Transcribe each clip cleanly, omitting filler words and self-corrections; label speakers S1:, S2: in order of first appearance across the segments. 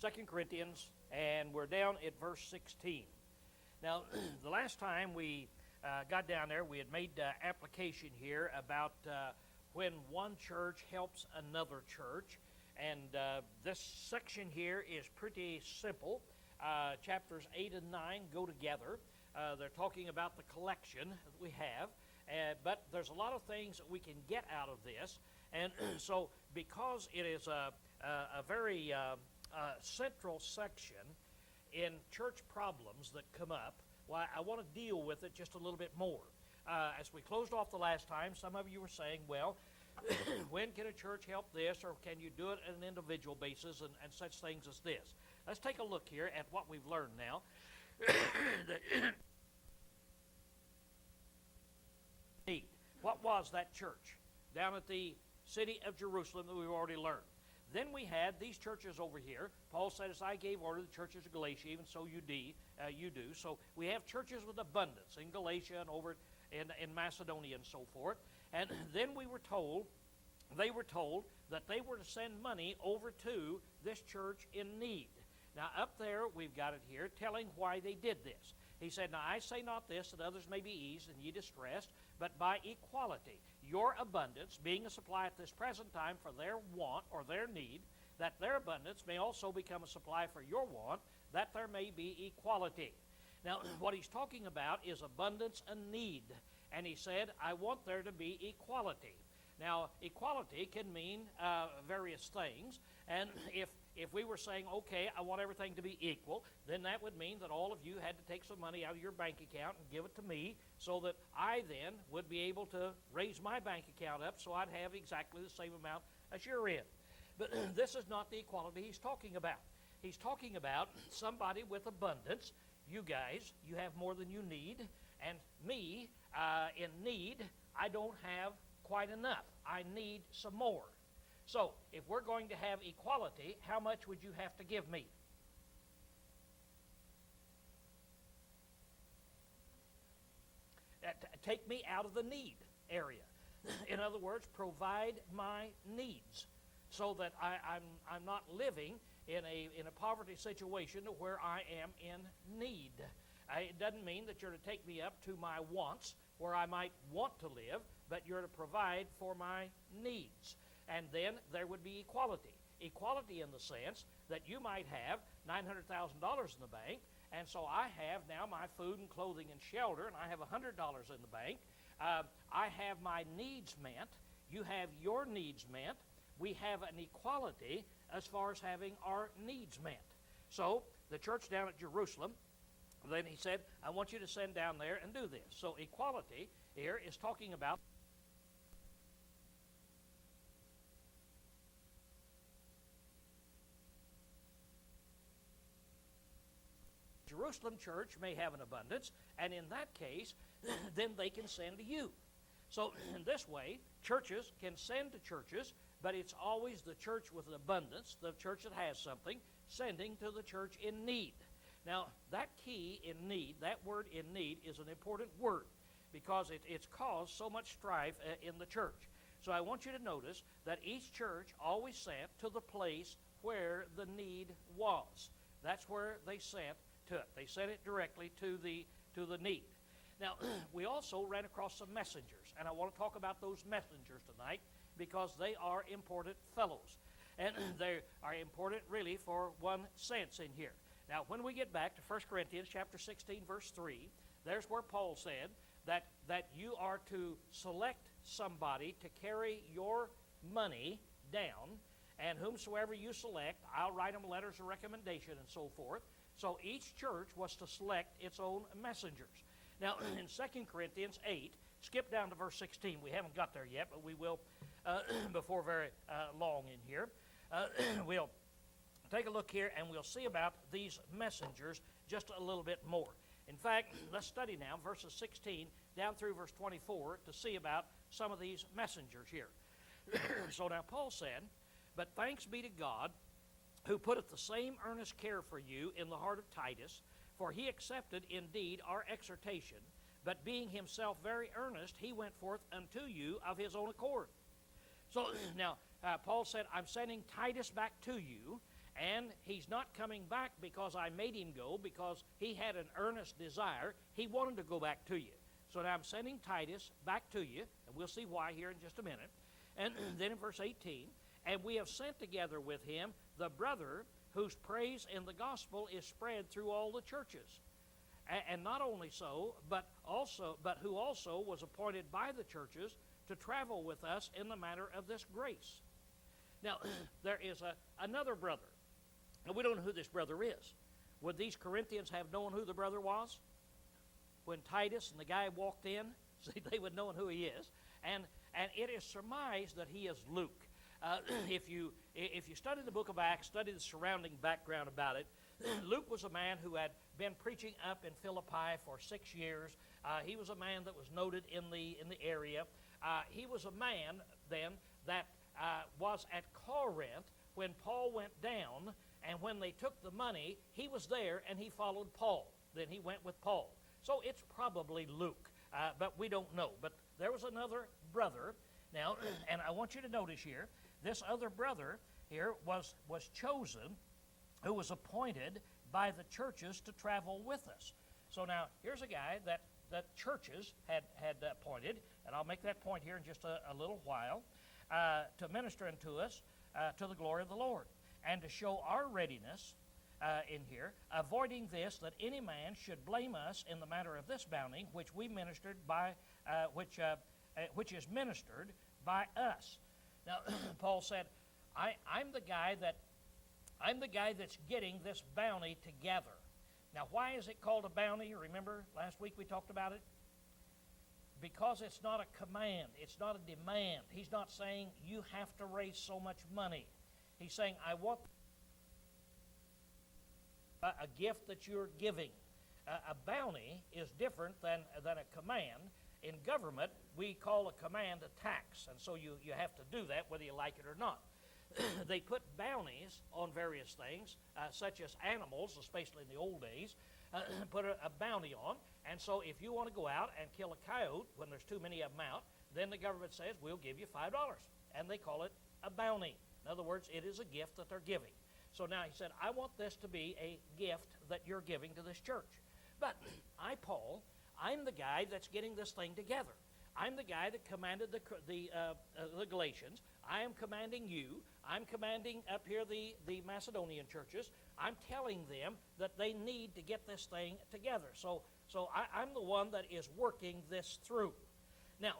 S1: 2 Corinthians, and we're down at verse 16. Now, the last time we got down there, we had made application here about when one church helps another church. And this section here is pretty simple. Chapters 8 and 9 go together. They're talking about the collection that we have. But there's a lot of things that we can get out of this. And so because it is a very central section in church problems that come up, well, I want to deal with it just a little bit more. As we closed off the last time, some of you were saying, well, when can a church help this, or can you do it on an individual basis, and such things as this? Let's take a look here at what we've learned now. What was that church down at the city of Jerusalem that we've already learned? Then we had these churches over here. Paul said, as I gave order to the churches of Galatia, even so you do. So we have churches with abundance in Galatia and over in Macedonia and so forth. And then they were told that they were to send money over to this church in need. Now up there, we've got it here, telling why they did this. He said, now I say not this, that others may be eased and ye distressed, but by equality, your abundance, being a supply at this present time for their want or their need, that their abundance may also become a supply for your want, that there may be equality. Now, what he's talking about is abundance and need. And he said, I want there to be equality. Now, equality can mean various things. And if we were saying, okay, I want everything to be equal, then that would mean that all of you had to take some money out of your bank account and give it to me, so that I then would be able to raise my bank account up so I'd have exactly the same amount as you're in. But this is not the equality he's talking about. He's talking about somebody with abundance. You guys, you have more than you need. And me, in need, I don't have quite enough. I need some more. So, if we're going to have equality, how much would you have to give me? Take me out of the need area. In other words, provide my needs, so that I'm not living in a poverty situation where I am in need. It doesn't mean that you're to take me up to my wants, where I might want to live, but you're to provide for my needs. And then there would be equality. Equality in the sense that you might have $900,000 in the bank, and so I have now my food and clothing and shelter, and I have $100 in the bank. I have my needs met. You have your needs met. We have an equality as far as having our needs met. So the church down at Jerusalem, then he said, I want you to send down there and do this. So equality here is talking about Jerusalem church may have an abundance, and in that case, then they can send to you. So in this way, churches can send to churches, but it's always the church with an abundance, the church that has something, sending to the church in need. Now, that key in need, that word in need, is an important word because it's caused so much strife in the church. So I want you to notice that each church always sent to the place where the need was. That's where they sent to it. They sent it directly to the need. Now, we also ran across some messengers, and I want to talk about those messengers tonight because they are important fellows. And they are important really for one sense in here. Now, when we get back to 1 Corinthians chapter 16, verse 3, there's where Paul said that you are to select somebody to carry your money down, and whomsoever you select, I'll write them letters of recommendation and so forth. So each church was to select its own messengers. Now, in 2 Corinthians 8, skip down to verse 16. We haven't got there yet, but we will before very long in here. We'll take a look here, and we'll see about these messengers just a little bit more. In fact, let's study now verses 16 down through verse 24 to see about some of these messengers here. So now Paul said, but thanks be to God, who putteth the same earnest care for you in the heart of Titus, for he accepted indeed our exhortation, but being himself very earnest, he went forth unto you of his own accord. So now Paul said, I'm sending Titus back to you, And he's not coming back because I made him go, because he had an earnest desire. He wanted to go back to you. So now I'm sending Titus back to you, and we'll see why here in just a minute. And then in verse 18, and we have sent together with him the brother whose praise in the gospel is spread through all the churches. And not only so, but who also was appointed by the churches to travel with us in the matter of this grace. Now, there is another brother. Now, we don't know who this brother is. Would these Corinthians have known who the brother was? When Titus and the guy walked in, see, they would know who he is. And it is surmised that he is Luke. If you study the book of Acts, study the surrounding background about it, Luke was a man who had been preaching up in Philippi for 6 years. He was a man that was noted in the area. He was a man then that was at Corinth when Paul went down, and when they took the money, he was there and he followed Paul. Then he went with Paul. So it's probably Luke, but we don't know. But there was another brother. Now, and I want you to notice here, this other brother here was chosen, who was appointed by the churches to travel with us. So now, here's a guy that churches had appointed, and I'll make that point here in just a little while, to minister unto us to the glory of the Lord, and to show our readiness in here, avoiding this, that any man should blame us in the matter of this bounty, which we ministered by, which is ministered by us. Now, Paul said, I'm the guy that's getting this bounty together. Now, why is it called a bounty? Remember, last week we talked about it? Because it's not a command. It's not a demand. He's not saying you have to raise so much money. He's saying, I want a gift that you're giving. A bounty is different than a command. In government, we call a command a tax, and so you have to do that whether you like it or not. They put bounties on various things, such as animals, especially in the old days, put a bounty on. And so if you want to go out and kill a coyote when there's too many of them out, then the government says, we'll give you $5. And they call it a bounty. In other words, it is a gift that they're giving. So now he said, I want this to be a gift that you're giving to this church. But I, Paul, I'm the guy that's getting this thing together. I'm the guy that commanded the Galatians. I am commanding you. I'm commanding up here the Macedonian churches. I'm telling them that they need to get this thing together. So I'm the one that is working this through. Now,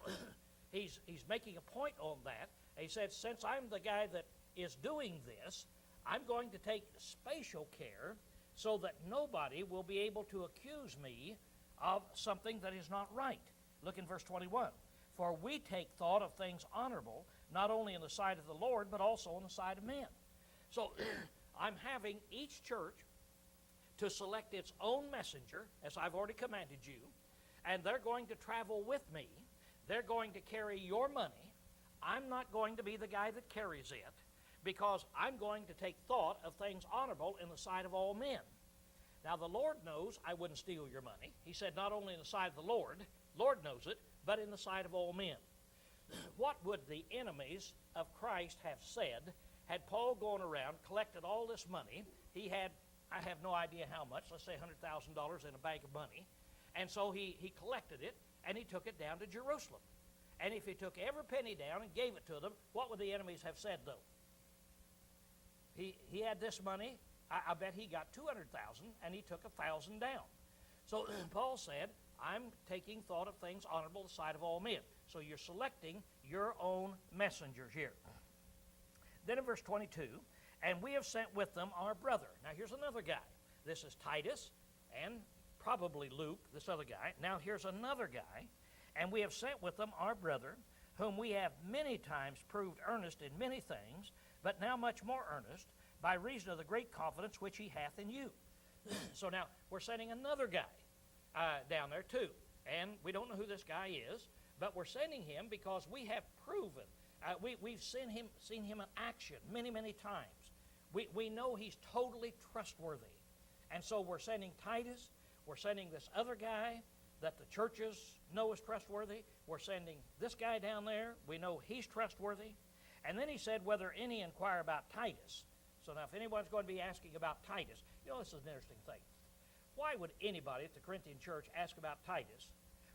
S1: he's making a point on that. He said, since I'm the guy that is doing this, I'm going to take spatial care so that nobody will be able to accuse me of something that is not right. Look in verse 21. For we take thought of things honorable, not only in the sight of the Lord, but also in the sight of men. So I'm having each church to select its own messenger, as I've already commanded you, and they're going to travel with me. They're going to carry your money. I'm not going to be the guy that carries it, because I'm going to take thought of things honorable in the sight of all men. Now, the Lord knows I wouldn't steal your money. He said not only in the sight of the Lord knows it, but in the sight of all men. What would the enemies of Christ have said had Paul gone around, collected all this money? He had, I have no idea how much, let's say $100,000 in a bag of money. And so he collected it, and he took it down to Jerusalem. And if he took every penny down and gave it to them, what would the enemies have said, though? He had this money. I bet he got 200,000, and he took 1,000 down. So Paul said, I'm taking thought of things honorable in the sight of all men. So you're selecting your own messengers here. Then in verse 22, and we have sent with them our brother. Now here's another guy. This is Titus and probably Luke, this other guy. Now here's another guy. And we have sent with them our brother, whom we have many times proved earnest in many things, but now much more earnest, by reason of the great confidence which he hath in you. So now we're sending another guy down there too. And we don't know who this guy is, but we're sending him because we have proven, we've seen him in action many, many times. We know he's totally trustworthy. And so we're sending Titus, we're sending this other guy that the churches know is trustworthy. We're sending this guy down there. We know he's trustworthy. And then he said, whether any inquire about Titus. So now if anyone's going to be asking about Titus, this is an interesting thing. Why would anybody at the Corinthian church ask about Titus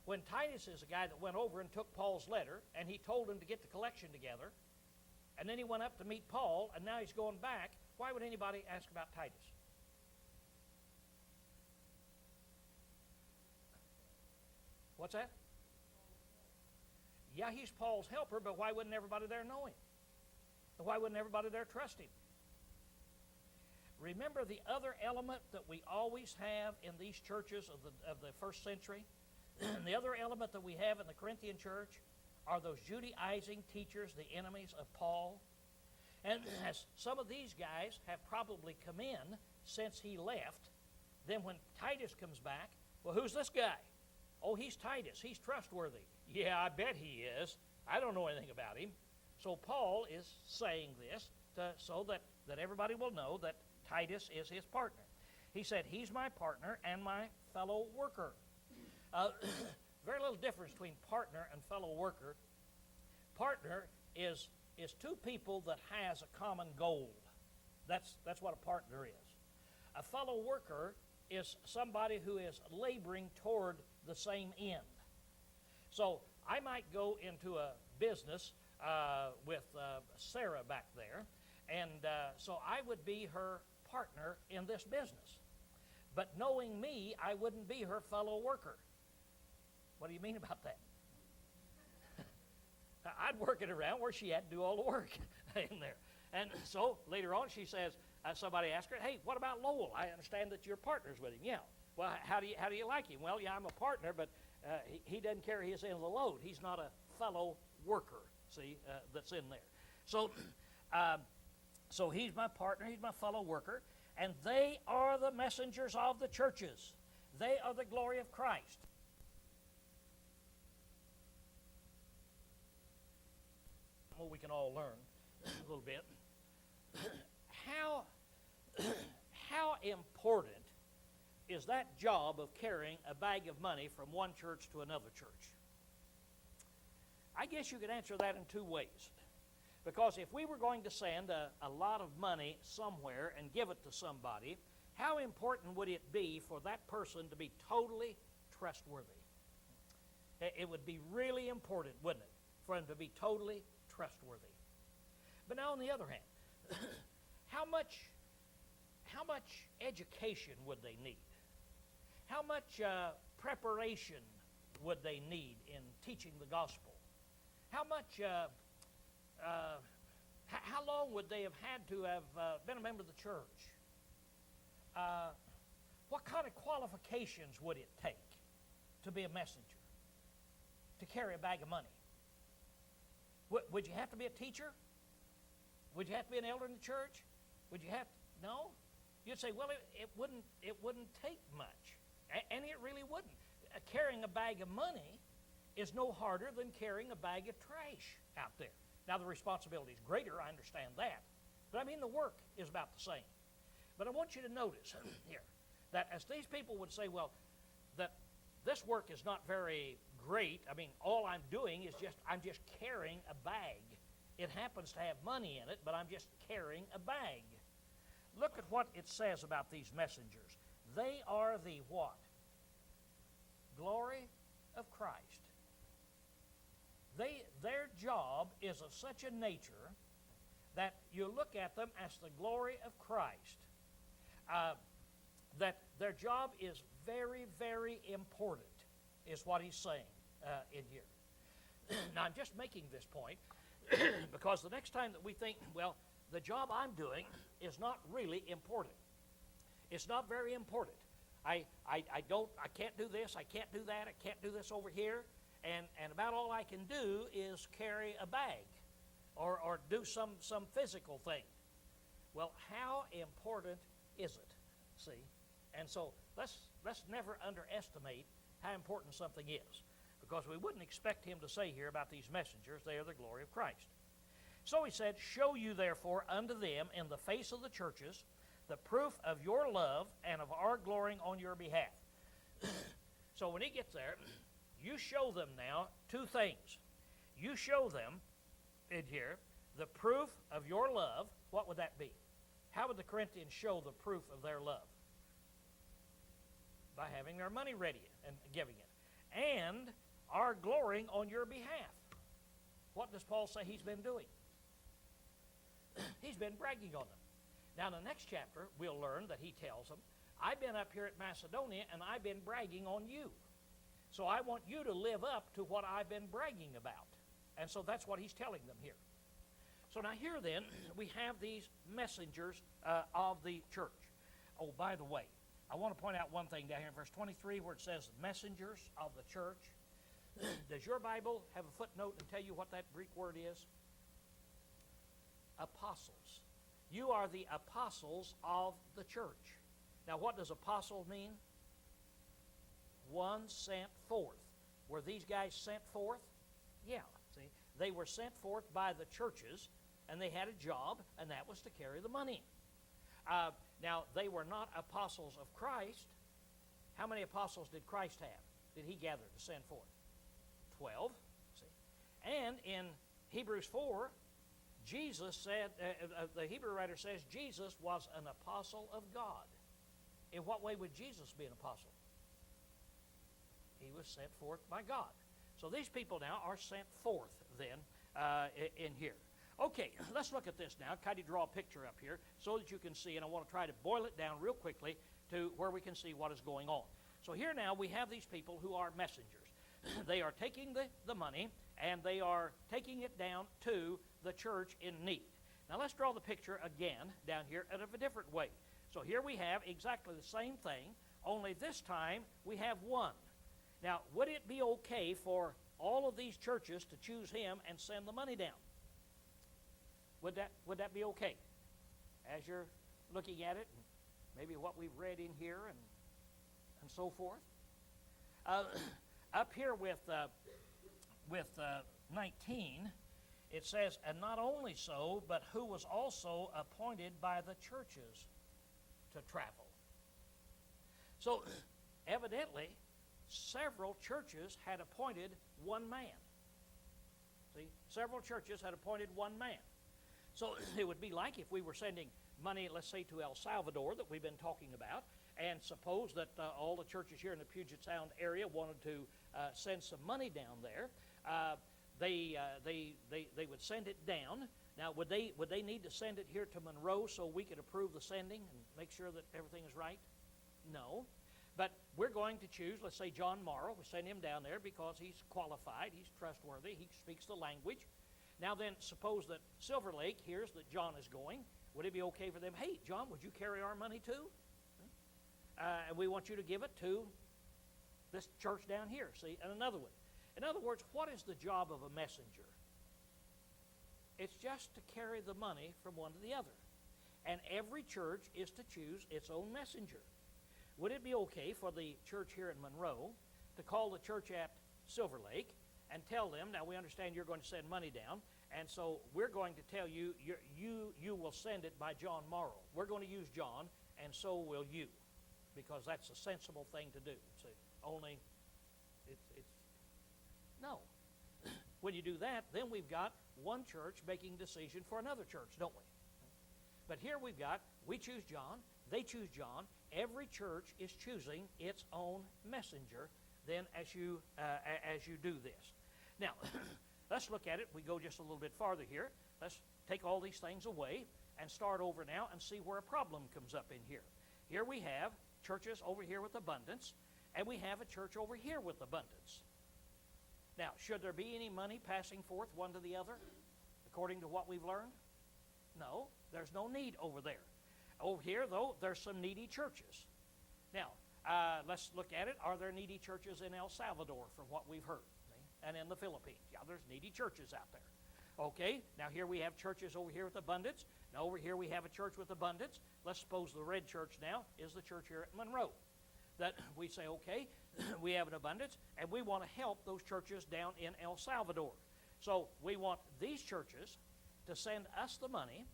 S1: when Titus is a guy that went over and took Paul's letter and he told him to get the collection together, and then he went up to meet Paul and now he's going back? Why would anybody ask about Titus? What's that? Yeah, he's Paul's helper, but why wouldn't everybody there know him? Why wouldn't everybody there trust him? Remember the other element that we always have in these churches of the first century? The other element that we have in the Corinthian church are those Judaizing teachers, the enemies of Paul. And as some of these guys have probably come in since he left, then when Titus comes back, well, who's this guy? Oh, he's Titus. He's trustworthy. Yeah, I bet he is. I don't know anything about him. So Paul is saying this so that everybody will know that Titus is his partner. He said, he's my partner and my fellow worker. Very little difference between partner and fellow worker. Partner is two people that has a common goal. That's what a partner is. A fellow worker is somebody who is laboring toward the same end. So I might go into a business with Sarah back there, and so I would be her partner in this business. But knowing me, I wouldn't be her fellow worker. What do you mean about that? I'd work it around where she had to do all the work in there. And so later on she says, somebody asked her, hey, what about Lowell? I understand that you're partners with him. Yeah. Well, how do you like him? Well, yeah, I'm a partner, but he doesn't carry his end of the load. He's not a fellow worker, see, that's in there. So he's my partner, he's my fellow worker, and they are the messengers of the churches. They are the glory of Christ. Well, we can all learn a little bit. How important is that job of carrying a bag of money from one church to another church? I guess you could answer that in two ways. Because if we were going to send a lot of money somewhere and give it to somebody, how important would it be for that person to be totally trustworthy? It would be really important, wouldn't it, for him to be totally trustworthy. But now on the other hand, how much education would they need? How much preparation would they need in teaching the gospel? How much, how long would they have had to have been a member of the church? What kind of qualifications would it take to be a messenger, to carry a bag of money? Would you have to be a teacher? Would you have to be an elder in the church? Would you have to? No? You'd say, well, it wouldn't take much. And it really wouldn't. Carrying a bag of money is no harder than carrying a bag of trash out there. Now, the responsibility is greater, I understand that. But I mean, the work is about the same. But I want you to notice here that as these people would say, well, that this work is not very great. I mean, all I'm doing is I'm just carrying a bag. It happens to have money in it, but I'm just carrying a bag. Look at what it says about these messengers. They are the what? Glory of Christ. Their job is of such a nature that you look at them as the glory of Christ. That their job is very, very important, is what he's saying in here. Now, I'm just making this point because the next time that we think, well, the job I'm doing is not really important. It's not very important. I can't do this, I can't do that, I can't do this over here, and about all I can do is carry a bag or do some physical thing. Well, how important is it? See? And so let's never underestimate how important something is, because we wouldn't expect him to say here about these messengers, they are the glory of Christ. So he said, show you therefore unto them in the face of the churches the proof of your love and of our glorying on your behalf. So when he gets there, you show them now two things. You show them in here the proof of your love. What would that be? How would the Corinthians show the proof of their love? By having their money ready and giving it. And are glorying on your behalf. What does Paul say he's been doing? He's been bragging on them. Now, in the next chapter, we'll learn that he tells them, I've been up here at Macedonia, and I've been bragging on you. So I want you to live up to what I've been bragging about. And so that's what he's telling them here. So now here then, we have these messengers of the church. Oh, by the way, I want to point out one thing down here in verse 23 where it says messengers of the church. Does your Bible have a footnote and tell you what that Greek word is? Apostles. You are the apostles of the church. Now, what does apostle mean? One sent forth. Were these guys sent forth? Yeah. See, they were sent forth by the churches, and they had a job, and that was to carry the money. Now, they were not apostles of Christ. How many apostles did Christ have? Did he gather to send forth? 12. See? And in Hebrews 4, Jesus said, the Hebrew writer says, Jesus was an apostle of God. In what way would Jesus be an apostle? He was sent forth by God. So these people now are sent forth then in here. Okay, let's look at this now. Kind of draw a picture up here so that you can see, and I want to try to boil it down real quickly to where we can see what is going on. So here now we have these people who are messengers. They are taking the money, and they are taking it down to the church in need. Now let's draw the picture again down here in a different way. So here we have exactly the same thing, only this time we have one. Now, would it be okay for all of these churches to choose him and send the money down? Would that be okay? As you're looking at it, and maybe what we've read in here and so forth. Up here with 19, it says, and not only so, but who was also appointed by the churches to travel. So, evidently, several churches had appointed one man. See, several churches had appointed one man. So it would be like if we were sending money, let's say, to El Salvador that we've been talking about, and suppose that all the churches here in the Puget Sound area wanted to send some money down there. They would send it down. Now, would they need to send it here to Monroe so we could approve the sending and make sure that everything is right? No. But we're going to choose, let's say, John Morrow. We send him down there because he's qualified, he's trustworthy, he speaks the language. Now then, suppose that Silver Lake hears that John is going. Would it be okay for them? Hey, John, would you carry our money too? And we want you to give it to this church down here, see? And another one. In other words, what is the job of a messenger? It's just to carry the money from one to the other. And every church is to choose its own messenger. Would it be okay for the church here in Monroe to call the church at Silver Lake and tell them, now we understand you're going to send money down, and so we're going to tell you, you will send it by John Morrow. We're going to use John, and so will you, because that's a sensible thing to do. See, only it's no. When you do that, then we've got one church making decision for another church, don't we? But here we choose John, they choose John. Every church is choosing its own messenger then as you do this. Now, let's look at it. We go just a little bit farther here. Let's take all these things away and start over now and see where a problem comes up in here. Here we have churches over here with abundance, and we have a church over here with abundance. Now, should there be any money passing forth one to the other, according to what we've learned? No, there's no need over there. Over here, though, there's some needy churches. Now, let's look at it. Are there needy churches in El Salvador from what we've heard? And in the Philippines? Yeah, there's needy churches out there. Okay, now here we have churches over here with abundance. Now over here we have a church with abundance. Let's suppose the red church now is the church here at Monroe. That we say, okay, we have an abundance, and we want to help those churches down in El Salvador. So we want these churches to send us the money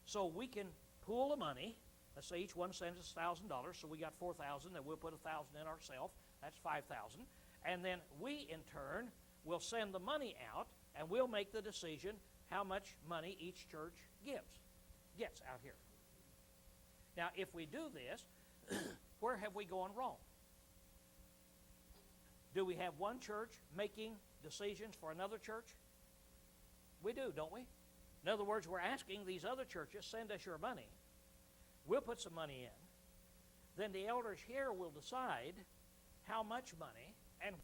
S1: so we can pool the money. Let's say each one sends us $1,000, so we got $4,000, and we'll put $1,000 in ourselves. That's $5,000. And then we, in turn, will send the money out, and we'll make the decision how much money each church gets out here. Now, if we do this, where have we gone wrong? Do we have one church making decisions for another church? We do, don't we? In other words, we're asking these other churches, send us your money. We'll put some money in. Then the elders here will decide how much money and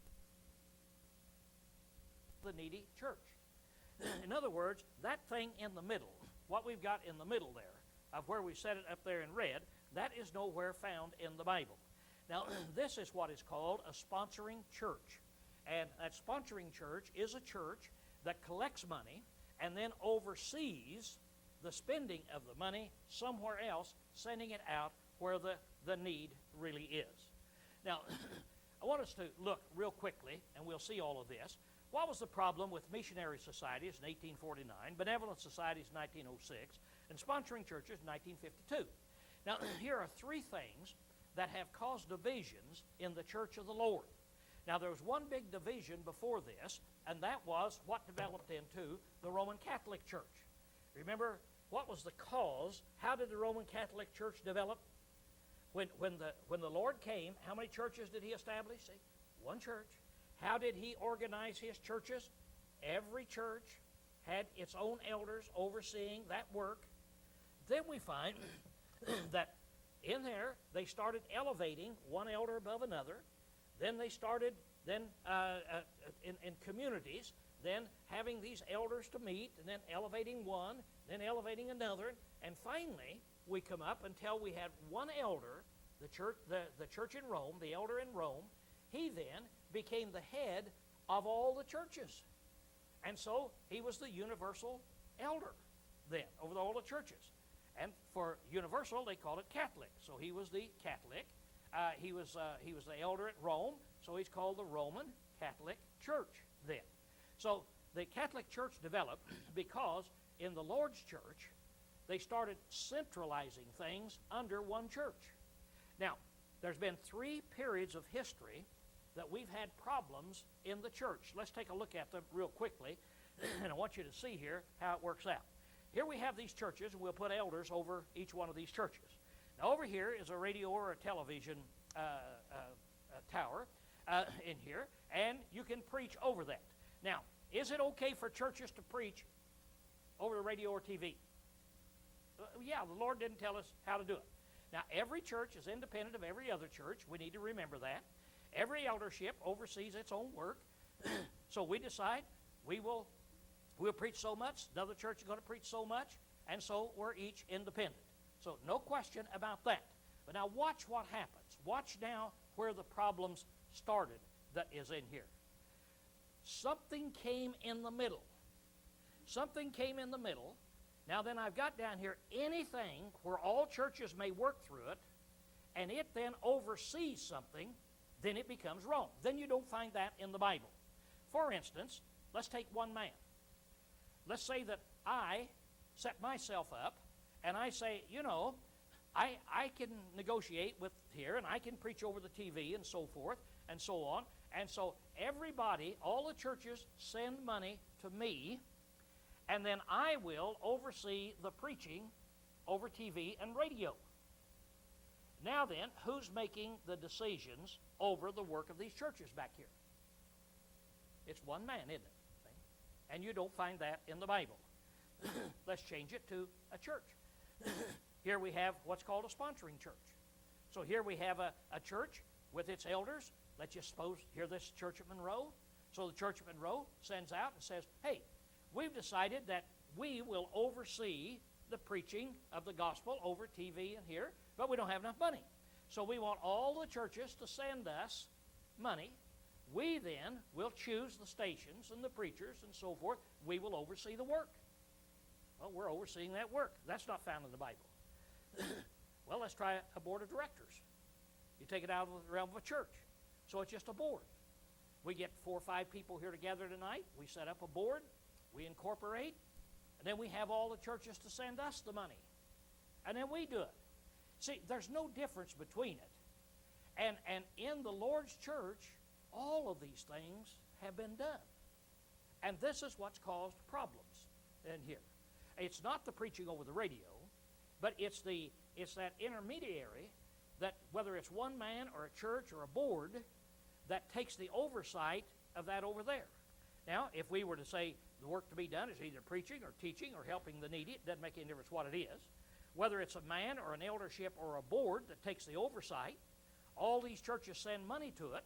S1: the needy church. In other words, that thing in the middle, what we've got in the middle there, of where we set it up there in red, that is nowhere found in the Bible. Now, this is what is called a sponsoring church. And that sponsoring church is a church that collects money and then oversees the spending of the money somewhere else, sending it out where the need really is. Now, I want us to look real quickly, and we'll see all of this. What was the problem with missionary societies in 1849, benevolent societies in 1906, and sponsoring churches in 1952? Now, here are three things that have caused divisions in the Church of the Lord. Now, there was one big division before this, and that was what developed into the Roman Catholic Church. Remember, what was the cause? How did the Roman Catholic Church develop? When the Lord came, how many churches did he establish? See, one church. How did he organize his churches? Every church had its own elders overseeing that work. Then we find that in there they started elevating one elder above another. Then they started in communities, then having these elders to meet, and then elevating one, then elevating another, and finally we come up until we had one elder, the church in Rome, the elder in Rome. He then became the head of all the churches. And so he was the universal elder then over all the churches. And for universal, they called it Catholic. So he was the Catholic. He was the elder at Rome, so he's called the Roman Catholic Church then. So the Catholic Church developed because in the Lord's Church, they started centralizing things under one church. Now, there's been 3 periods of history that we've had problems in the church. Let's take a look at them real quickly, and I want you to see here how it works out. Here we have these churches, and we'll put elders over each one of these churches. Now, over here is a radio or a television tower in here, and you can preach over that. Now, is it okay for churches to preach over the radio or TV? Yeah, the Lord didn't tell us how to do it. Now, every church is independent of every other church. We need to remember that. Every eldership oversees its own work. So we decide we'll preach so much, another church is going to preach so much, and so we're each independent. So no question about that. But now watch what happens. Watch now where the problems started that is in here. Something came in the middle. Something came in the middle. Now then I've got down here anything where all churches may work through it, and it then oversees something, then it becomes wrong. Then you don't find that in the Bible. For instance, let's take one man. Let's say that I set myself up, and I say, you know, I can negotiate with here, and I can preach over the TV and so forth, and so on. And so everybody, all the churches, send money to me, and then I will oversee the preaching over TV and radio. Now then, who's making the decisions over the work of these churches back here? It's one man, isn't it? See? And you don't find that in the Bible. Let's change it to a church. Here we have what's called a sponsoring church. So here we have a church with its elders. Let's just suppose here this church at Monroe. So the church at Monroe sends out and says, hey, we've decided that we will oversee the preaching of the gospel over TV and here, but we don't have enough money. So we want all the churches to send us money. We then will choose the stations and the preachers and so forth. We will oversee the work. Well, we're overseeing that work. That's not found in the Bible. Well, let's try a board of directors. You take it out of the realm of a church. So it's just a board. We get 4 or 5 people here together tonight. We set up a board. We incorporate. And then we have all the churches to send us the money. And then we do it. See, there's no difference between it. And in the Lord's church, all of these things have been done. And this is what's caused problems in here. It's not the preaching over the radio, but it's the it's that intermediary that, whether it's one man or a church or a board, that takes the oversight of that over there. Now, if we were to say the work to be done is either preaching or teaching or helping the needy, it doesn't make any difference what it is. Whether it's a man or an eldership or a board that takes the oversight, all these churches send money to it.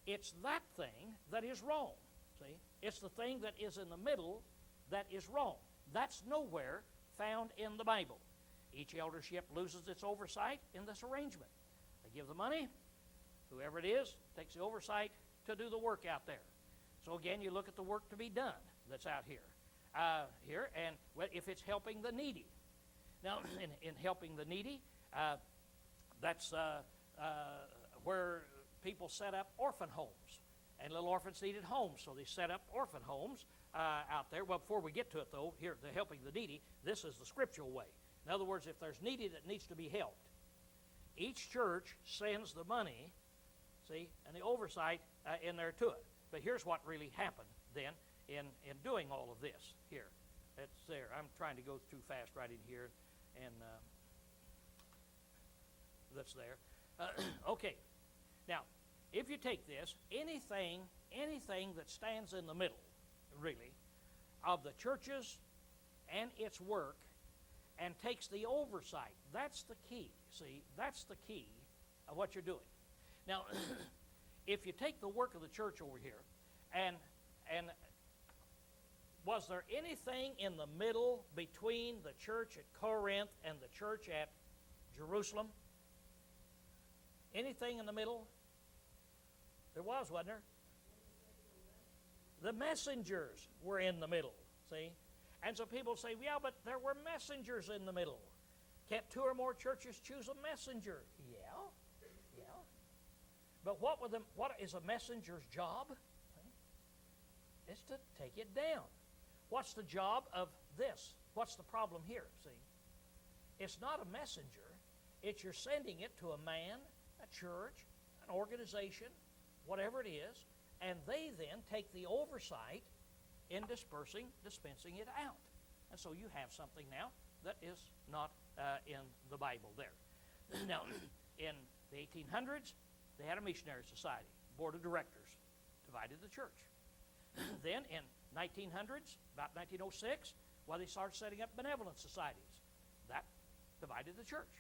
S1: It's that thing that is wrong. See? It's the thing that is in the middle that is wrong. That's nowhere found in the Bible. Each eldership loses its oversight in this arrangement. They give the money, whoever it is takes the oversight to do the work out there. So again, you look at the work to be done that's out here. And if it's helping the needy. Now, in helping the needy, that's where people set up orphan homes. And little orphans needed homes, so they set up orphan homes out there. Well, before we get to it, though, here, the helping the needy, this is the scriptural way. In other words, if there's needy that needs to be helped, each church sends the money, see, and the oversight in there to it. But here's what really happened then in doing all of this here. It's there. I'm trying to go too fast right in here, and that's there. Okay. Now, if you take this, anything that stands in the middle, really, of the churches and its work, and takes the oversight, that's the key. See, that's the key of what you're doing. Now, if you take the work of the church over here, and was there anything in the middle between the church at Corinth and the church at Jerusalem? Anything in the middle? There was, wasn't there? The messengers were in the middle, see? And so people say, yeah, but there were messengers in the middle. Can't two or more churches choose a messenger? Yeah. But what is a messenger's job? It's to take it down. What's the job of this? What's the problem here, see? It's not a messenger. It's you're sending it to a man, a church, an organization, whatever it is, and they then take the oversight in dispensing it out. And so you have something now that is not in the Bible there. Now, in the 1800s, they had a missionary society, board of directors, divided the church. Then in 1900s, about 1906, they started setting up benevolent societies. That divided the church.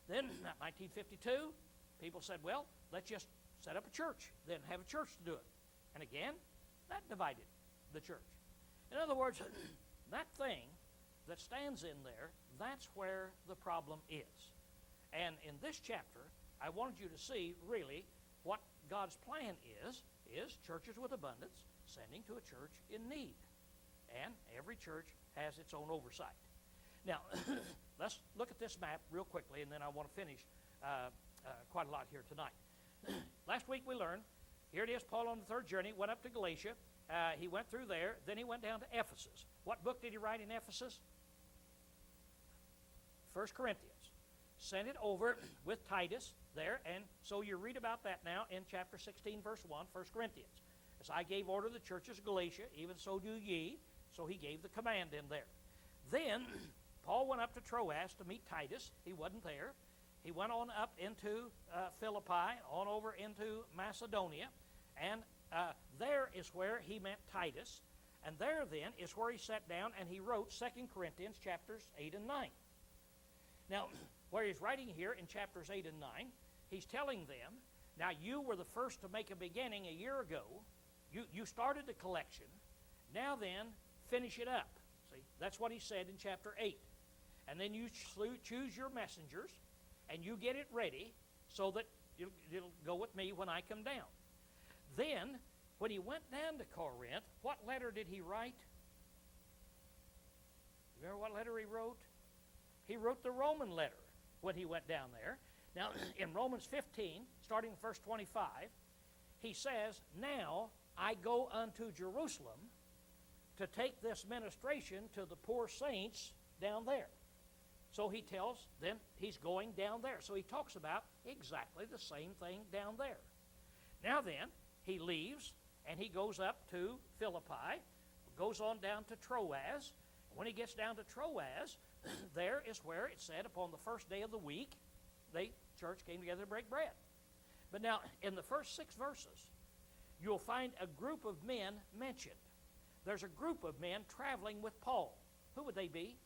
S1: Then, in 1952, people said, well, let's just set up a church, then have a church to do it. And again, that divided the church. In other words, that thing that stands in there, that's where the problem is. And in this chapter, I wanted you to see really what God's plan is churches with abundance sending to a church in need. And every church has its own oversight. Now, let's look at this map real quickly, and then I want to finish quite a lot here tonight. Last week we learned, here it is, Paul on the third journey, went up to Galatia. He went through there, then he went down to Ephesus. What book did he write in Ephesus? 1 Corinthians. Sent it over with Titus there, and so you read about that now in chapter 16, verse 1, 1 Corinthians. As I gave order to the churches of Galatia, even so do ye. So he gave the command in there. Then Paul went up to Troas to meet Titus. He wasn't there. He went on up into Philippi, on over into Macedonia, and there is where he met Titus. And there then is where he sat down and he wrote 2 Corinthians chapters 8 and 9. Now, where he's writing here in chapters 8 and 9, he's telling them, now you were the first to make a beginning a year ago. You started the collection. Now then, finish it up. See, that's what he said in chapter 8. And then you choose your messengers, and you get it ready so that it'll go with me when I come down. Then, when he went down to Corinth, what letter did he write? Remember what letter he wrote? He wrote the Roman letter when he went down there. Now, in Romans 15, starting in verse 25, he says, now I go unto Jerusalem to take this ministration to the poor saints down there. So he tells, then he's going down there. So he talks about exactly the same thing down there. Now then, he leaves and he goes up to Philippi, goes on down to Troas. When he gets down to Troas, there is where it said upon the first day of the week, the church came together to break bread. But now, in the first 6 verses, you'll find a group of men mentioned. There's a group of men traveling with Paul. Who would they be?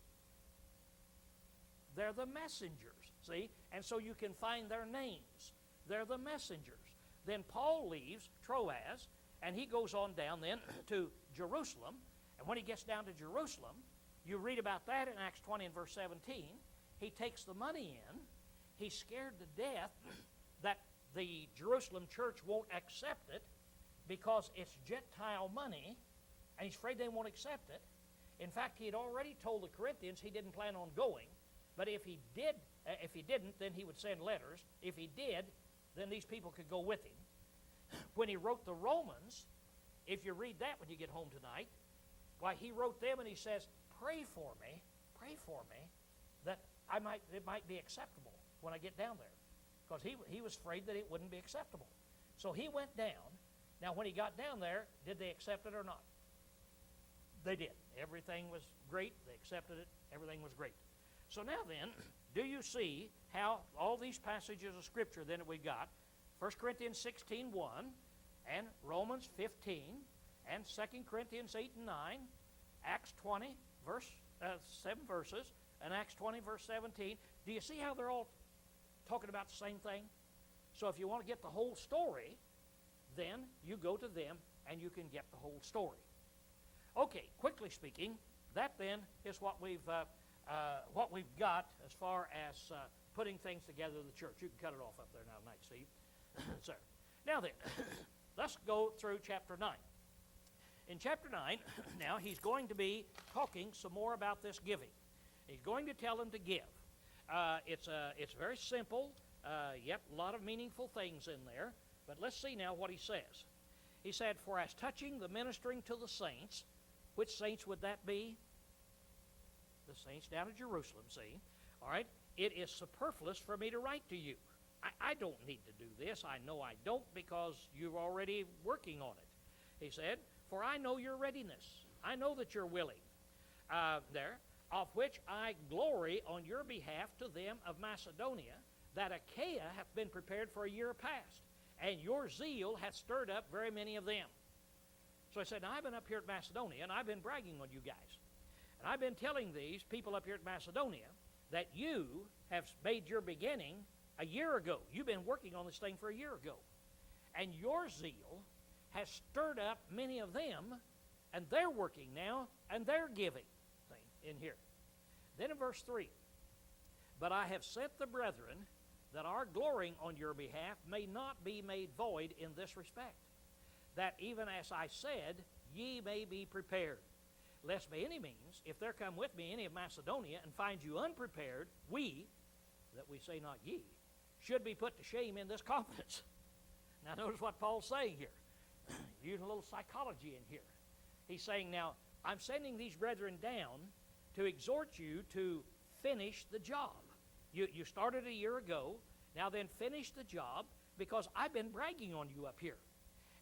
S1: They're the messengers, see? And so you can find their names. They're the messengers. Then Paul leaves Troas, and he goes on down then to Jerusalem. And when he gets down to Jerusalem, you read about that in Acts 20 and verse 17. He takes the money in. He's scared to death that the Jerusalem church won't accept it because it's Gentile money, and he's afraid they won't accept it. In fact, he had already told the Corinthians he didn't plan on going, but if he didn't, then he would send letters. If he did, then these people could go with him. When he wrote the Romans, if you read that when you get home tonight, why, he wrote them and he says, pray for me, that it might be acceptable when I get down there. Because he was afraid that it wouldn't be acceptable. So he went down. Now, when he got down there, did they accept it or not? They did. Everything was great. They accepted it. Everything was great. So now then, do you see how all these passages of Scripture then that we got, 1 Corinthians 16:1, and Romans 15, and 2 Corinthians 8 and 9, Acts 20, 7 verses, and Acts 20, verse 17. Do you see how they're all talking about the same thing? So if you want to get the whole story, then you go to them and you can get the whole story. Okay, quickly speaking, that then is what we've got as far as putting things together in the church. You can cut it off up there now tonight, Steve. So, now then, let's go through chapter 9. In chapter 9, now he's going to be talking some more about this giving. He's going to tell them to give. It's very simple, yet a lot of meaningful things in there. But let's see now what he says. He said, for as touching the ministering to the saints, which saints would that be? The saints down at Jerusalem, see? All right, it is superfluous for me to write to you. I don't need to do this. I know I don't, because you're already working on it. He said, for I know your readiness. I know that you're willing. Of which I glory on your behalf to them of Macedonia, that Achaia hath been prepared for a year past, and your zeal hath stirred up very many of them. So I said, now I've been up here at Macedonia, and I've been bragging on you guys. And I've been telling these people up here at Macedonia that you have made your beginning a year ago. You've been working on this thing for a year ago. And your zeal has stirred up many of them, and they're working now, and they're giving. In here. Then in verse 3, but I have sent the brethren that our glorying on your behalf may not be made void in this respect, that even as I said, ye may be prepared, lest by any means, if there come with me any of Macedonia and find you unprepared, we, that we say not ye, should be put to shame in this confidence. Now notice what Paul's saying here. Using a little psychology in here. He's saying, now, I'm sending these brethren down to exhort you to finish the job. You started a year ago. Now then finish the job, because I've been bragging on you up here.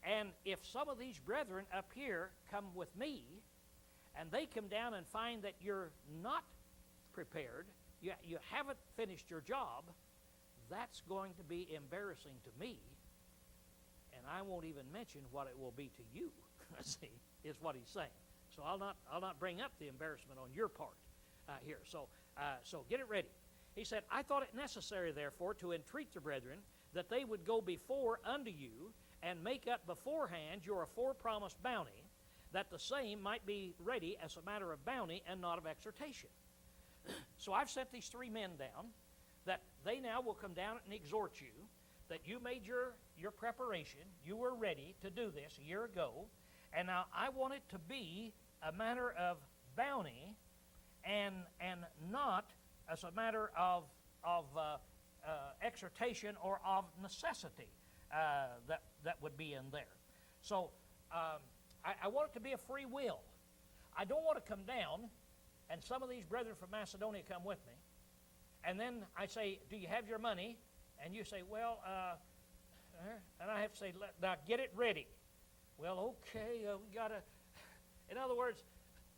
S1: And if some of these brethren up here come with me, and they come down and find that you're not prepared, you haven't finished your job, that's going to be embarrassing to me, and I won't even mention what it will be to you, see, is what he's saying. So I'll not bring up the embarrassment on your part here. So get it ready. He said, I thought it necessary, therefore, to entreat the brethren that they would go before unto you and make up beforehand your afore-promised bounty, that the same might be ready as a matter of bounty and not of exhortation. So I've sent these 3 men down, that they now will come down and exhort you, that you made your preparation, you were ready to do this a year ago, and now I want it to be a matter of bounty and not as a matter of exhortation or of necessity that would be in there. So I want it to be a free will. I don't want to come down and some of these brethren from Macedonia come with me, and then I say, do you have your money? And you say, well, and I have to say, now get it ready. Well, okay, we got to, in other words,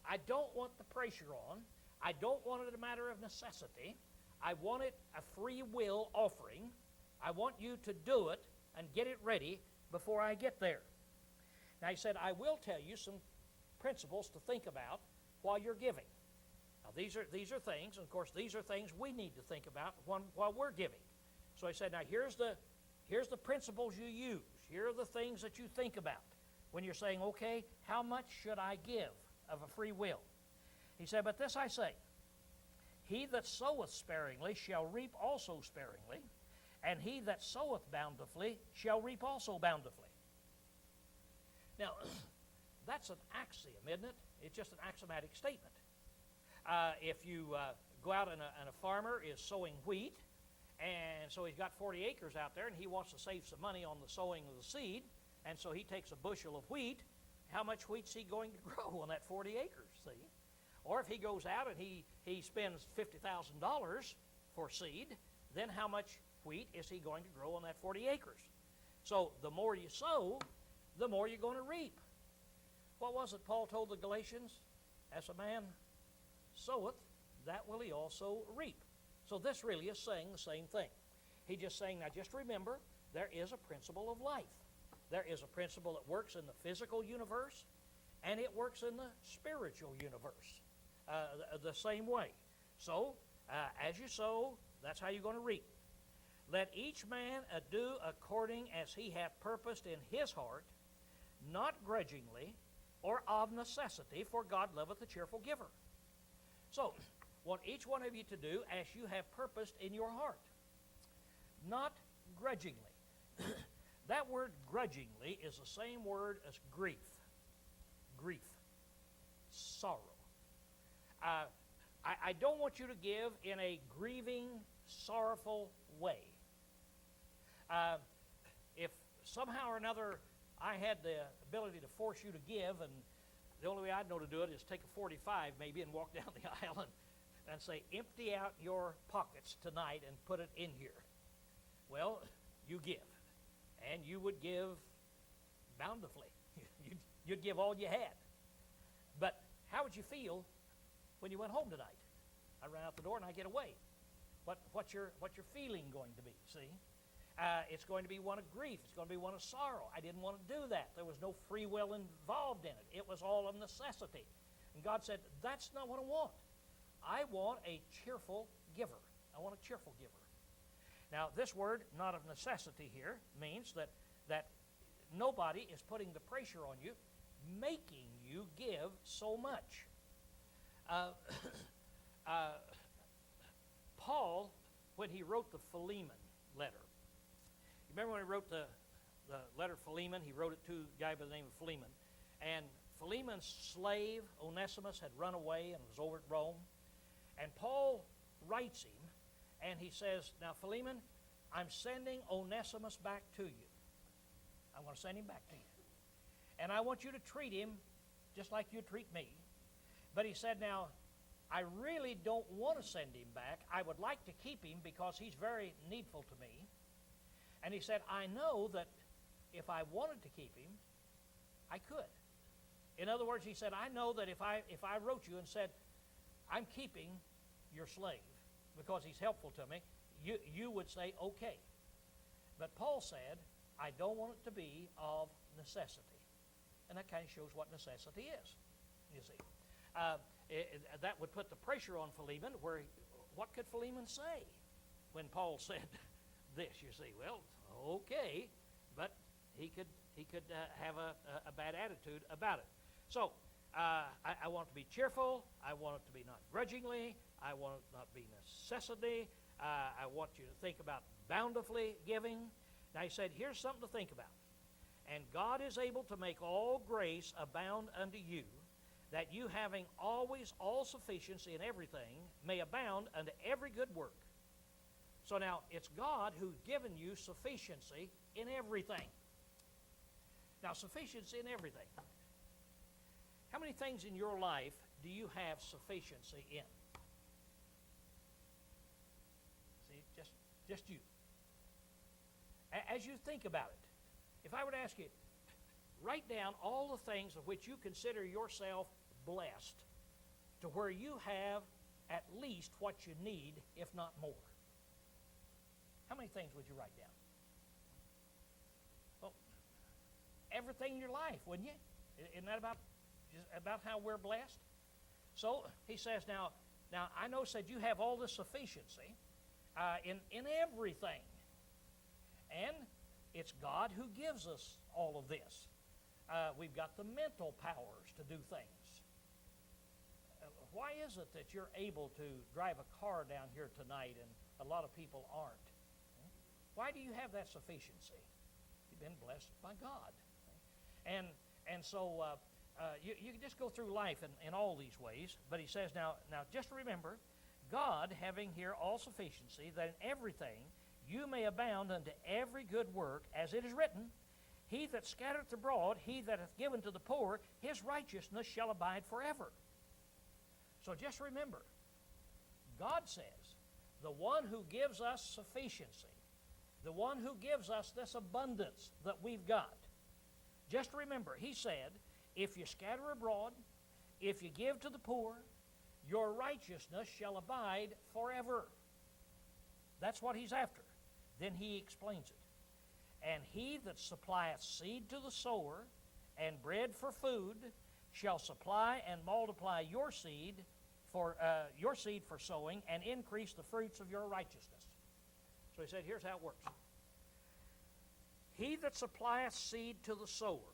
S1: I don't want the pressure on. I don't want it a matter of necessity. I want it a free will offering. I want you to do it and get it ready before I get there. Now he said, I will tell you some principles to think about while you're giving. Now these are things, and of course these are things we need to think about while we're giving. So he said, now here's the principles you use. Here are the things that you think about when you're saying, okay, how much should I give of a free will? He said, but this I say, he that soweth sparingly shall reap also sparingly, and he that soweth bountifully shall reap also bountifully. Now, that's an axiom, isn't it? It's just an axiomatic statement. If you go out and a farmer is sowing wheat, and so he's got 40 acres out there, and he wants to save some money on the sowing of the seed, and so he takes a bushel of wheat. How much wheat's he going to grow on that 40 acres, see? Or if he goes out and he spends $50,000 for seed, then how much wheat is he going to grow on that 40 acres? So the more you sow, the more you're going to reap. What was it Paul told the Galatians? As a man soweth, that will he also reap. So this really is saying the same thing. He's just saying, now just remember, there is a principle of life. There is a principle that works in the physical universe, and it works in the spiritual universe the same way. So, as you sow, that's how you're going to reap. Let each man do according as he hath purposed in his heart, not grudgingly or of necessity, for God loveth a cheerful giver. So, want each one of you to do as you have purposed in your heart, not grudgingly. That word grudgingly is the same word as grief. Grief. Sorrow. I don't want you to give in a grieving, sorrowful way. If somehow or another I had the ability to force you to give, and the only way I'd know to do it is take a 45 maybe and walk down the aisle and say, empty out your pockets tonight and put it in here. Well, you give. And you would give bountifully. You'd give all you had. But how would you feel when you went home tonight? I run out the door and I get away. What's your feeling going to be? See, it's going to be one of grief. It's going to be one of sorrow. I didn't want to do that. There was no free will involved in it. It was all of necessity. And God said, that's not what I want. I want a cheerful giver. I want a cheerful giver. Now, this word, not of necessity here, means that nobody is putting the pressure on you, making you give so much. Paul, when he wrote the Philemon letter, you remember when he wrote the letter Philemon? He wrote it to a guy by the name of Philemon. And Philemon's slave, Onesimus, had run away and was over at Rome. And Paul writes him, and he says, now, Philemon, I'm sending Onesimus back to you. I'm going to send him back to you. And I want you to treat him just like you treat me. But he said, now, I really don't want to send him back. I would like to keep him because he's very needful to me. And he said, I know that if I wanted to keep him, I could. In other words, he said, I know that if I wrote you and said, I'm keeping your slave because he's helpful to me, you would say, okay. But Paul said, I don't want it to be of necessity. And that kind of shows what necessity is, you see. That would put the pressure on Philemon, where what could Philemon say when Paul said this, you see? Well, okay, but he could have a bad attitude about it. So, I want it to be cheerful. I want it to be not grudgingly. I want it not be necessity. I want you to think about bountifully giving. Now he said, here's something to think about. And God is able to make all grace abound unto you, that you having always all sufficiency in everything may abound unto every good work. So now it's God who's given you sufficiency in everything. Now, sufficiency in everything. How many things in your life do you have sufficiency in? See, just you. As you think about it, if I were to ask you, write down all the things of which you consider yourself blessed to where you have at least what you need, if not more. How many things would you write down? Well, everything in your life, wouldn't you? Isn't that about how we're blessed? So he says, now I know said you have all this sufficiency in everything. And it's God who gives us all of this. We've got the mental powers to do things. Why is it that you're able to drive a car down here tonight and a lot of people aren't? Why do you have that sufficiency? You've been blessed by God. And so you can just go through life in all these ways. But he says, now just remember, God having here all sufficiency, that in everything you may abound unto every good work, as it is written, He that scattereth abroad, he that hath given to the poor, his righteousness shall abide forever. So just remember, God says, the one who gives us sufficiency, the one who gives us this abundance that we've got, just remember, He said, if you scatter abroad, if you give to the poor, your righteousness shall abide forever. That's what He's after. Then He explains it. And he that supplieth seed to the sower and bread for food shall supply and multiply your seed for sowing and increase the fruits of your righteousness. So he said, here's how it works. He that supplieth seed to the sower.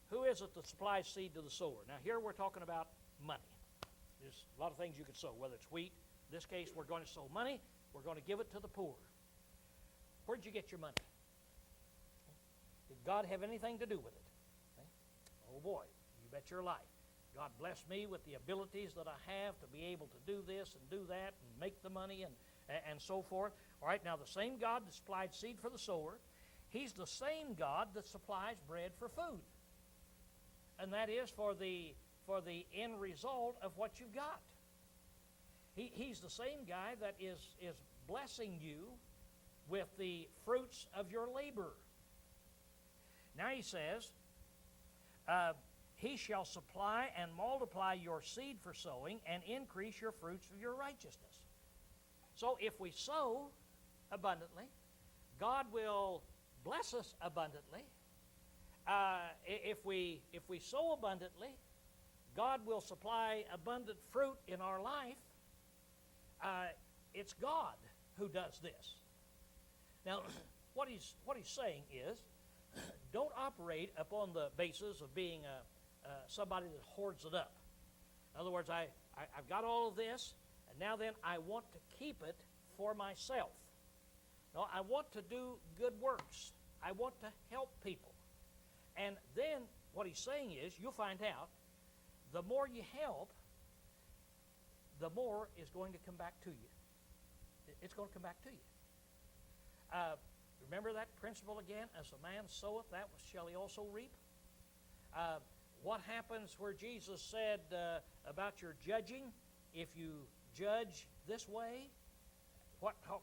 S1: Who is it that supplies seed to the sower? Now here we're talking about money. There's a lot of things you could sow, whether it's wheat. In this case, we're going to sow money. We're going to give it to the poor. Where'd you get your money? Did God have anything to do with it? Okay. Oh boy, you bet your life. God blessed me with the abilities that I have to be able to do this and do that and make the money and so forth. All right, now the same God that supplied seed for the sower, He's the same God that supplies bread for food. And that is for the end result of what you've got. He's the same guy that is blessing you with the fruits of your labor. Now he says, He shall supply and multiply your seed for sowing and increase your fruits of your righteousness. So if we sow abundantly, God will bless us abundantly. If we sow abundantly, God will supply abundant fruit in our life. It's God who does this. Now, what he's saying is, don't operate upon the basis of being somebody that hoards it up. In other words, I've got all of this, and now then I want to keep it for myself. No, I want to do good works. I want to help people. And then what he's saying is, you'll find out, the more you help, the more is going to come back to you. It's going to come back to you. Remember that principle again? As a man soweth, that shall he also reap. What happens where Jesus said about your judging? If you judge this way,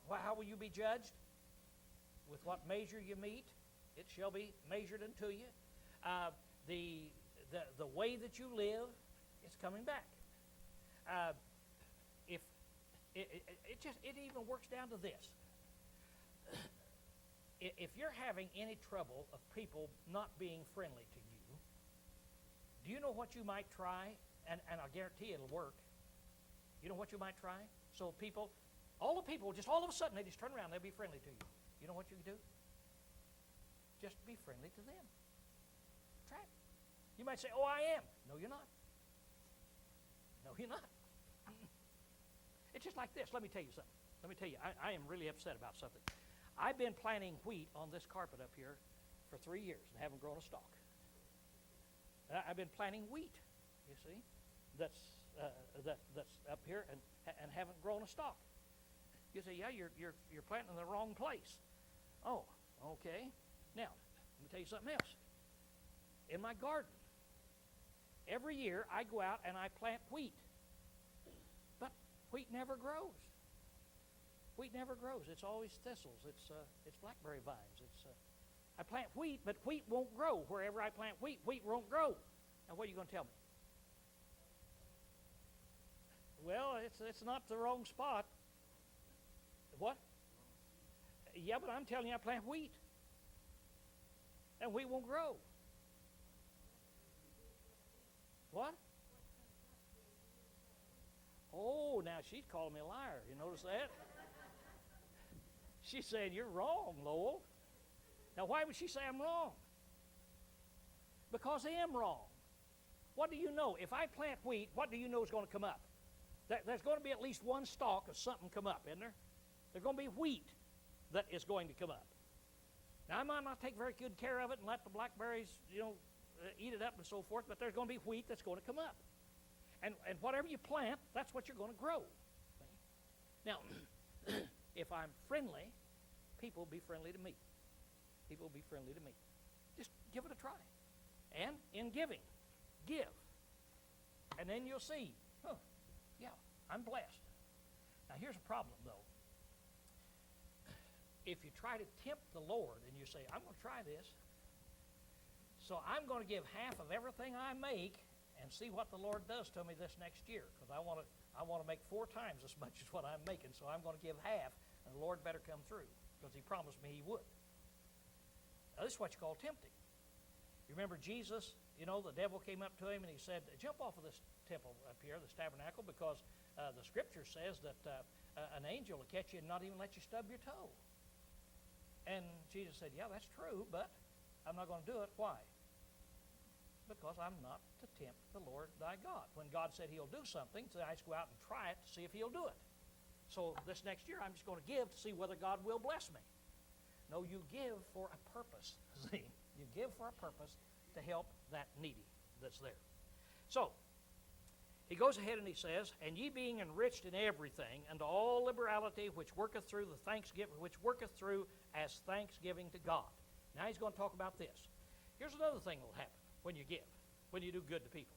S1: how will you be judged? With what measure you meet, it shall be measured unto you. The way that you live is coming back. If it even works down to this. If you're having any trouble of people not being friendly to you, do you know what you might try? And I'll guarantee it'll work. You know what you might try? So all the people, just all of a sudden, they just turn around, they'll be friendly to you. You know what you can do? Just be friendly to them. Try it. You might say, oh, I am. No, you're not. No, you're not. It's just like this. Let me tell you something. Let me tell you, I am really upset about something. I've been planting wheat on this carpet up here for 3 years and haven't grown a stalk. I've been planting wheat, you see, that's up here and haven't grown a stalk. You say, yeah, you're planting in the wrong place. Oh, okay. Now, let me tell you something else. In my garden, every year I go out and I plant wheat, but wheat never grows. Wheat never grows. It's always thistles. It's blackberry vines. I plant wheat, but wheat won't grow. Wherever I plant wheat, wheat won't grow. Now, what are you going to tell me? Well, it's not the wrong spot. What? Yeah, but I'm telling you, I plant wheat. And wheat won't grow. What? Oh, now she's calling me a liar. You notice that? She's saying, you're wrong, Lowell. Now, why would she say I'm wrong? Because I am wrong. What do you know? If I plant wheat, what do you know is going to come up? There's going to be at least one stalk of something come up, isn't there? There's going to be wheat that is going to come up. Now, I might not take very good care of it and let the blackberries, eat it up and so forth, but there's going to be wheat that's going to come up. And whatever you plant, that's what you're going to grow. Now, if I'm friendly, people will be friendly to me. People will be friendly to me. Just give it a try. And in giving, give. And then you'll see, yeah, I'm blessed. Now, here's a problem, though. If you try to tempt the Lord and you say, I'm going to try this, so I'm going to give half of everything I make and see what the Lord does to me this next year, because I want to make 4 times as much as what I'm making, so I'm going to give half, and the Lord better come through, because he promised me he would. Now, this is what you call tempting. You remember Jesus, the devil came up to him and he said, jump off of this temple up here, this tabernacle, because the scripture says that an angel will catch you and not even let you stub your toe. And Jesus said, yeah, that's true, but I'm not going to do it. Why? Because I'm not to tempt the Lord thy God. When God said he'll do something, so I just go out and try it to see if he'll do it. So this next year, I'm just going to give to see whether God will bless me. No, you give for a purpose. See? You give for a purpose to help that needy that's there. So, he goes ahead and he says, and ye being enriched in everything, unto all liberality which worketh through the thanksgiving, which worketh through as thanksgiving to God. Now he's going to talk about this. Here's another thing that will happen when you give, when you do good to people.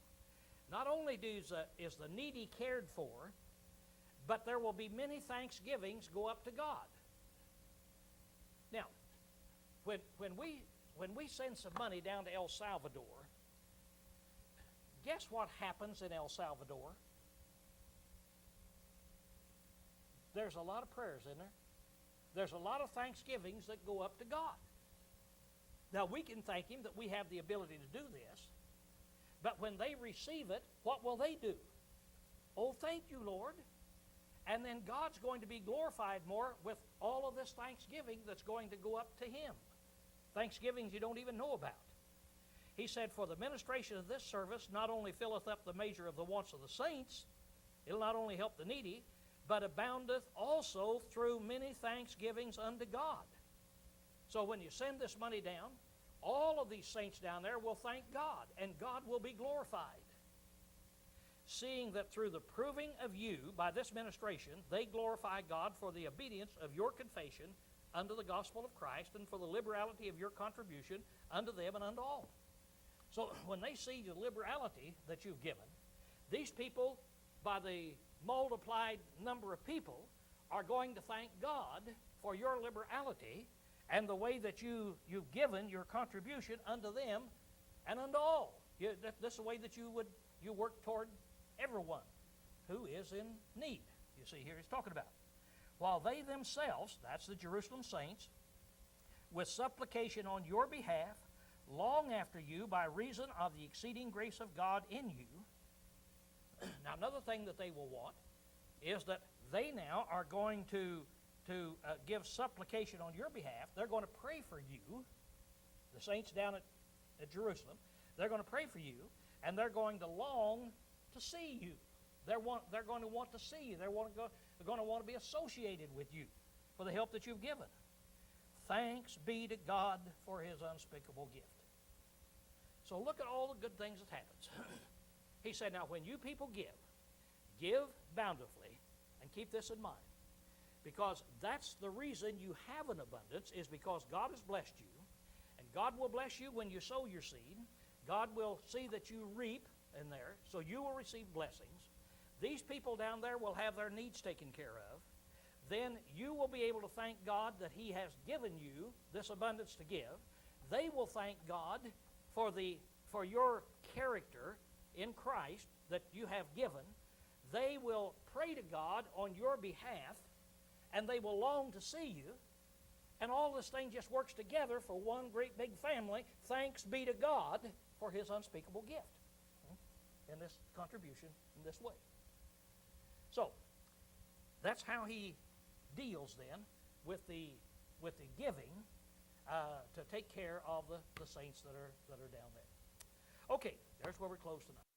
S1: Not only is the needy cared for, but there will be many thanksgivings go up to God. Now, when we send some money down to El Salvador, guess what happens in El Salvador? There's a lot of prayers in there. There's a lot of thanksgivings that go up to God. Now, we can thank him that we have the ability to do this, but when they receive it, what will they do? Oh, thank you, Lord. And then God's going to be glorified more with all of this thanksgiving that's going to go up to him. Thanksgivings you don't even know about. He said, for the ministration of this service not only filleth up the measure of the wants of the saints, it'll not only help the needy, but aboundeth also through many thanksgivings unto God. So when you send this money down, all of these saints down there will thank God, and God will be glorified. Seeing that through the proving of you by this ministration, they glorify God for the obedience of your confession unto the gospel of Christ, and for the liberality of your contribution unto them and unto all. So when they see the liberality that you've given, these people, by the multiplied number of people, are going to thank God for your liberality and the way that you've given your contribution unto them and unto all. This is the way that you work toward everyone who is in need. You see here he's talking about. While they themselves, that's the Jerusalem saints, with supplication on your behalf, long after you, by reason of the exceeding grace of God in you. Now, another thing that they will want is that they now are going to give supplication on your behalf. They're going to pray for you, the saints down at Jerusalem. They're going to pray for you, and they're going to long to see you. They're going to want to see you. They're going to want to be associated with you for the help that you've given. Thanks be to God for his unspeakable gift. So look at all the good things that happens. He said, now when you people give bountifully, and keep this in mind, because that's the reason you have an abundance, is because God has blessed you, and God will bless you when you sow your seed. God will see that you reap in there, so you will receive blessings. These people down there will have their needs taken care of. Then you will be able to thank God that he has given you this abundance to give. They will thank God for your character in Christ that you have given. they will pray to God on your behalf, and they will long to see you, and all this thing just works together for one great big family. Thanks be to God for His unspeakable gift in this contribution in this way. So, that's how He deals then with the giving to take care of the saints that are down there. Okay, there's where we close tonight.